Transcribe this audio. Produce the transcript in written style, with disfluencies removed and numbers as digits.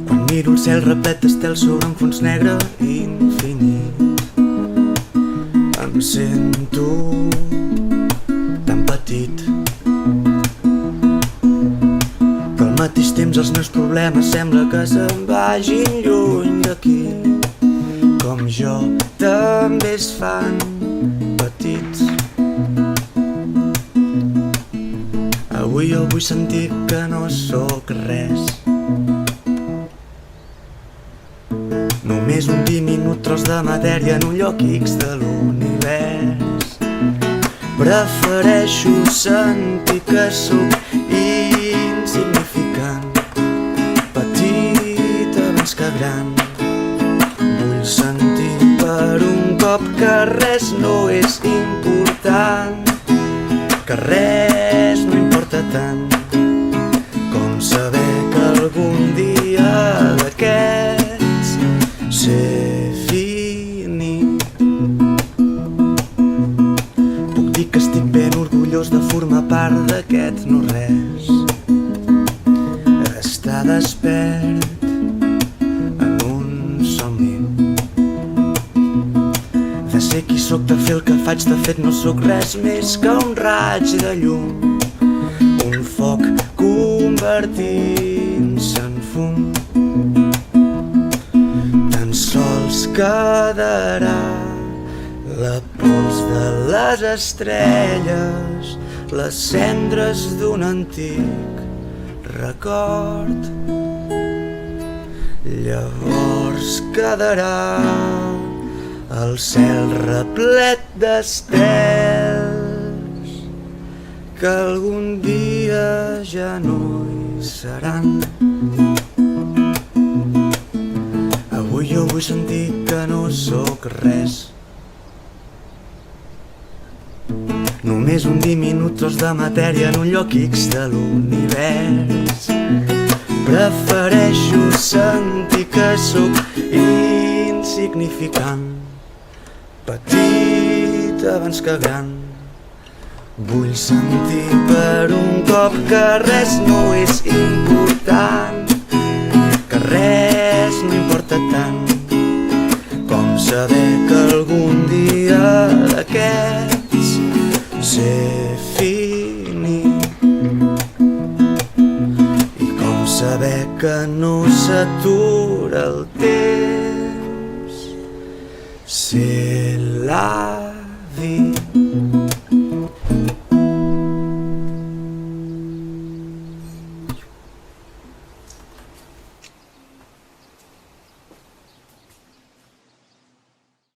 Quan miro el cel replet d'estels sobre un fons negre infinit, em sento tan petit que al mateix temps els meus problemes sembla que se'n vagin lluny d'aquí. Com jo també es fan petits. Avui jo vull sentir que no sóc res, només un diminut tros de matèria en un lloc X de l'univers. Prefereixo sentir que sóc insignificant, petit abans que gran. Vull sentir per un cop que res no és important, que res no importa tant com saber que algun dia d'aquests ser finit. Puc dir que estic ben orgullós de formar part d'aquest no res, estar despert en un somni, de ser qui sóc, de fer el que faig. De fet no sóc res més que un raig de llum, un foc convertint-se en fum. Tan sols quedarà la pols de les estrelles, les cendres d'un antic record. Llavors quedarà el cel replet d'estels que algun dia ja no hi seran. Avui jo vull sentir que no sóc res, només un diminut tros de matèria en un lloc X de l'univers. Prefereixo sentir que sóc insignificant, petit abans que gran. Vull sentir per un cop que res no és important, que res no importa tant com saber que algun dia d'aquests ser finit, i com saber que no s'atura el temps, ser la vida.